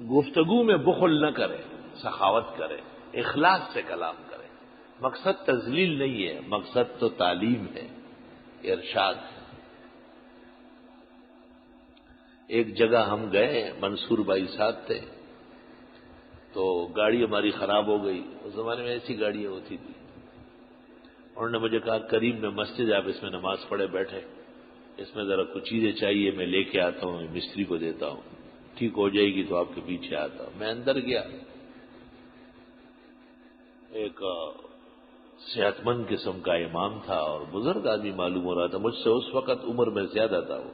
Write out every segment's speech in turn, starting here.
گفتگو میں بخل نہ کرے، سخاوت کرے، اخلاص سے کلام کرے. مقصد تذلیل نہیں ہے، مقصد تو تعلیم ہے، ارشاد ہے. ایک جگہ ہم گئے، منصور بھائی ساتھ تھے، تو گاڑی ہماری خراب ہو گئی. اس زمانے میں ایسی گاڑیاں ہوتی تھی. انہوں نے مجھے کہا قریب میں مسجد ہے، آپ اس میں نماز پڑھے بیٹھے، اس میں ذرا کچھ چیزیں چاہیے، میں لے کے آتا ہوں، مستری کو دیتا ہوں، ٹھیک ہو جائے گی تو آپ کے پیچھے آتا ہوں. میں اندر گیا. ایک صحت مند قسم کا امام تھا اور بزرگ آدمی معلوم ہو رہا تھا، مجھ سے اس وقت عمر میں زیادہ تھا. وہ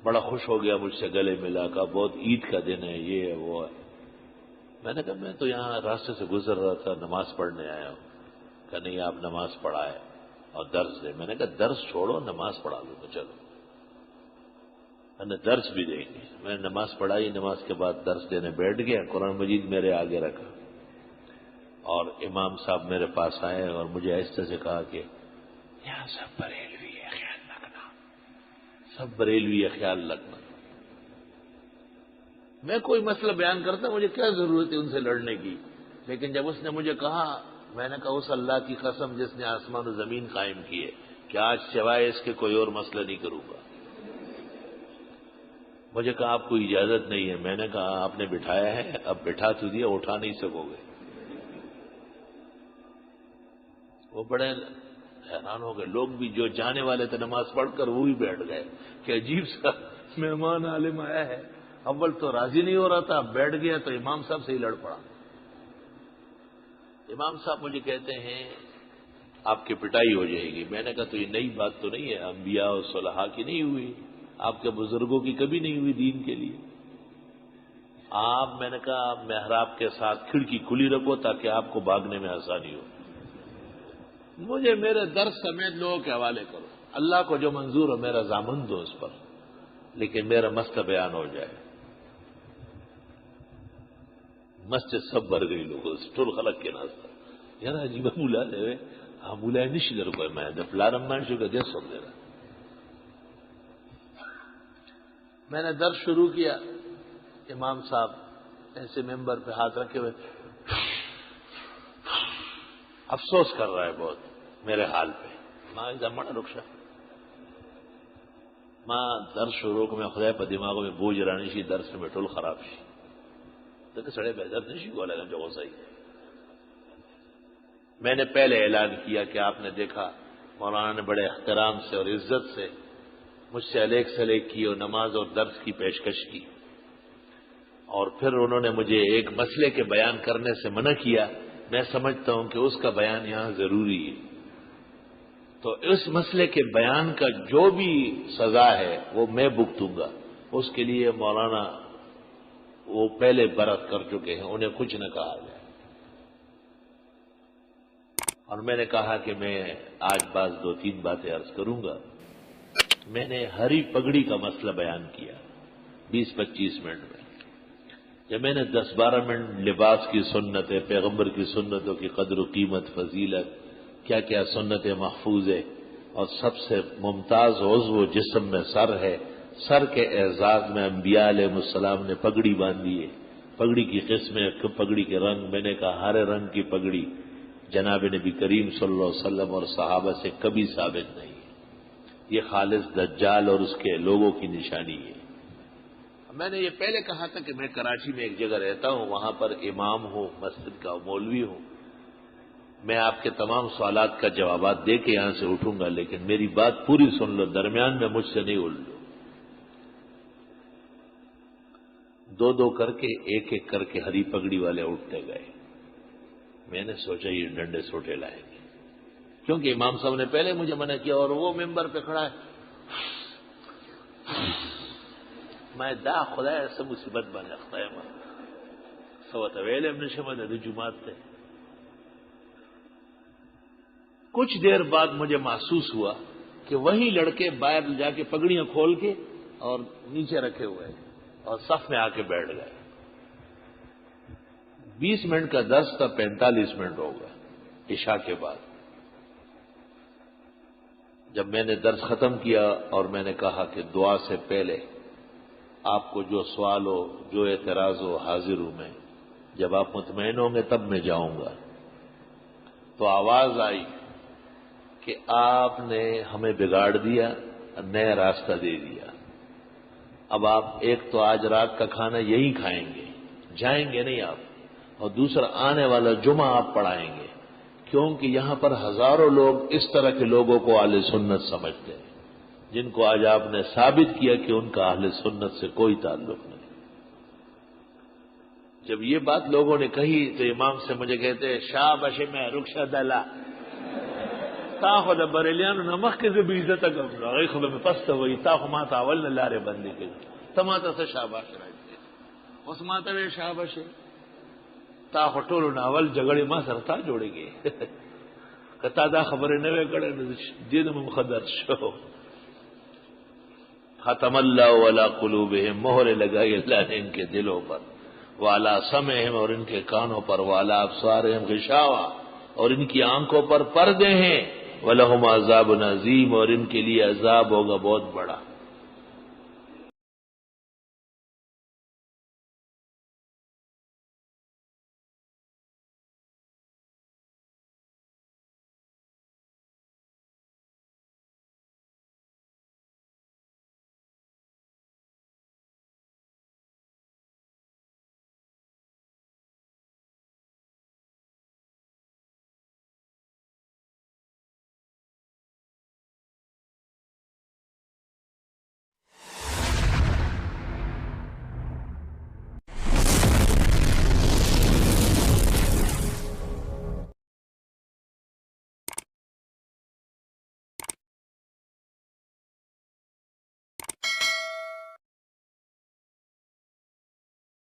بڑا خوش ہو گیا، مجھ سے گلے ملا، کہا بہت عید کا دن ہے، یہ ہے وہ ہے. میں نے کہا میں تو یہاں راستے سے گزر رہا تھا، نماز پڑھنے آیا ہوں. کہ نہیں، آپ نماز پڑھائے اور درس دے. میں نے کہا درس چھوڑو، نماز پڑھا دو. چلو، میں نے درس بھی دیں گے. میں نے نماز پڑھائی، نماز کے بعد درس دینے بیٹھ گیا. قرآن مجید میرے آگے رکھا اور امام صاحب میرے پاس آئے اور مجھے ایسے سے کہا کہ یہاں سب بریلوی ہے، خیال رکھنا، سب بریلوی ہے، خیال رکھنا. میں کوئی مسئلہ بیان کرتا، مجھے کیا ضرورت ہے ان سے لڑنے کی. لیکن جب اس نے مجھے کہا، میں نے کہا اس اللہ کی قسم جس نے آسمان و زمین قائم کیے کہ آج سوائے اس کے کوئی اور مسئلہ نہیں کروں گا. مجھے کہا آپ کو اجازت نہیں ہے. میں نے کہا آپ نے بٹھایا ہے، اب بٹھا تو دیا، اٹھا نہیں سکو گے. وہ بڑے حیران ہو گئے. لوگ بھی جو جانے والے تھے نماز پڑھ کر، وہ بھی بیٹھ گئے کہ عجیب سا مہمان عالم آیا ہے. اول تو راضی نہیں ہو رہا تھا، اب بیٹھ گیا تو امام صاحب سے ہی لڑ پڑا. امام صاحب مجھے کہتے ہیں آپ کی پٹائی ہو جائے گی. میں نے کہا تو یہ نئی بات تو نہیں ہے، انبیاء اور صلحاء کی نہیں ہوئی، آپ کے بزرگوں کی کبھی نہیں ہوئی دین کے لیے. آپ، میں نے کہا محراب کے ساتھ کھڑکی کھلی رکھو تاکہ آپ کو بھاگنے میں آسانی ہو. مجھے میرے درس سمیت لوگوں کے حوالے کرو. اللہ کو جو منظور ہو میرا ضامن دو اس پر، لیکن میرا مسئلہ بیان ہو جائے. مسجد سب بھر گئی لوگوں سے، ٹول خلق کے ناس یار عجیب مولا لے مولا نشی روپئے میں جب لارمان شو کا دیش ہو رہا. میں نے درس شروع کیا. امام صاحب ایسے ممبر پہ ہاتھ رکھے ہوئے افسوس کر رہا ہے بہت میرے حال پہ. ماں جمع رخشا ماں درس شروع کو میں خدا پہ دماغوں میں بوجھ رانی شی درس میں ٹول خراب شی تو کہ سڑے بہتر نہیں شی کو لگا جو صحیح. میں نے پہلے اعلان کیا کہ آپ نے دیکھا مولانا نے بڑے احترام سے اور عزت سے مجھ سے علیک سلیک کی اور نماز اور درس کی پیشکش کی، اور پھر انہوں نے مجھے ایک مسئلے کے بیان کرنے سے منع کیا. میں سمجھتا ہوں کہ اس کا بیان یہاں ضروری ہے، تو اس مسئلے کے بیان کا جو بھی سزا ہے وہ میں بھگتوں گا. اس کے لیے مولانا وہ پہلے برت کر چکے ہیں، انہیں کچھ نہ کہا جائے. اور میں نے کہا کہ میں آج بعض 2-3 باتیں عرض کروں گا. میں نے ہری پگڑی کا مسئلہ بیان کیا 20-25 منٹ میں. جب میں نے 10-12 منٹ لباس کی سنتیں، پیغمبر کی سنتوں کی قدر و قیمت، فضیلت، کیا کیا سنتیں محفوظ ہے، اور سب سے ممتاز عضو جسم میں سر ہے، سر کے اعزاز میں انبیاء علیہ السلام نے پگڑی باندھی ہے. پگڑی کی قسمیں، پگڑی کے رنگ، میں نے کہا ہر رنگ کی پگڑی جناب نبی کریم صلی اللہ علیہ وسلم اور صحابہ سے کبھی ثابت نہیں ہے. یہ خالص دجال اور اس کے لوگوں کی نشانی ہے. میں نے یہ پہلے کہا تھا کہ میں کراچی میں ایک جگہ رہتا ہوں، وہاں پر امام ہوں، مسجد کا مولوی ہوں. میں آپ کے تمام سوالات کا جوابات دے کے یہاں سے اٹھوں گا، لیکن میری بات پوری سن لو، درمیان میں مجھ سے نہیں الجھو. 2-2 کر کے، ایک ایک کر کے ہری پگڑی والے اٹھتے گئے. میں نے سوچا یہ ڈنڈے سوٹے لائیں گے، کیونکہ امام صاحب نے پہلے مجھے منع کیا اور وہ ممبر پہ کھڑا ہے. میں دا خدا ایسا مصیبت بنے خدا میں سوات ویل ابن شمد جماعت تھے. کچھ دیر بعد مجھے محسوس ہوا کہ وہی لڑکے باہر جا کے پگڑیاں کھول کے اور نیچے رکھے ہوئے اور صف میں آ کے بیٹھ گئے. 20 منٹ کا درس تھا، 45 منٹ ہو گئے عشاء کے بعد. جب میں نے درس ختم کیا اور میں نے کہا کہ دعا سے پہلے آپ کو جو سوال ہو، جو اعتراض ہو، حاضر ہوں میں، جب آپ مطمئن ہوں گے تب میں جاؤں گا۔ تو آواز آئی کہ آپ نے ہمیں بگاڑ دیا، نیا راستہ دے دیا، اب آپ ایک تو آج رات کا کھانا یہی کھائیں گے، جائیں گے نہیں آپ، اور دوسرا آنے والا جمعہ آپ پڑھائیں گے، کیونکہ یہاں پر ہزاروں لوگ اس طرح کے لوگوں کو اہل سنت سمجھتے ہیں، جن کو آج آپ نے ثابت کیا کہ ان کا اہل سنت سے کوئی تعلق نہیں۔ جب یہ بات لوگوں نے کہی تو امام سے مجھے کہتے ہیں شاباش میں رخصت دلا تا خو د بریلیانو نه مخکې زه بې عزته کړم، هغوی خو به مې پسته وایي تا خو ما ته اول نه لارې بندې کړي، ته ما ته څه شاباش راځي، اوس ما ته وایې شاباشې، تا خو ټولو نه اول جګړې ما سره تا جوړېږي که تا دا خبرې نه وې کړې نو دې نه مې مخه درد شو۔ ختم اللہ علی قلوبہم، مہر لگائی اللہ نے ان کے دلوں پر، وعلی سمعہم، اور ان کے کانوں پر، وعلی ابصارہم غشاوہ، اور ان کی آنکھوں پر پردے ہیں، وَلَهُمْ عَذَابٌ عَظِيمٌ، اور ان کے لیے عذاب ہوگا بہت بڑا۔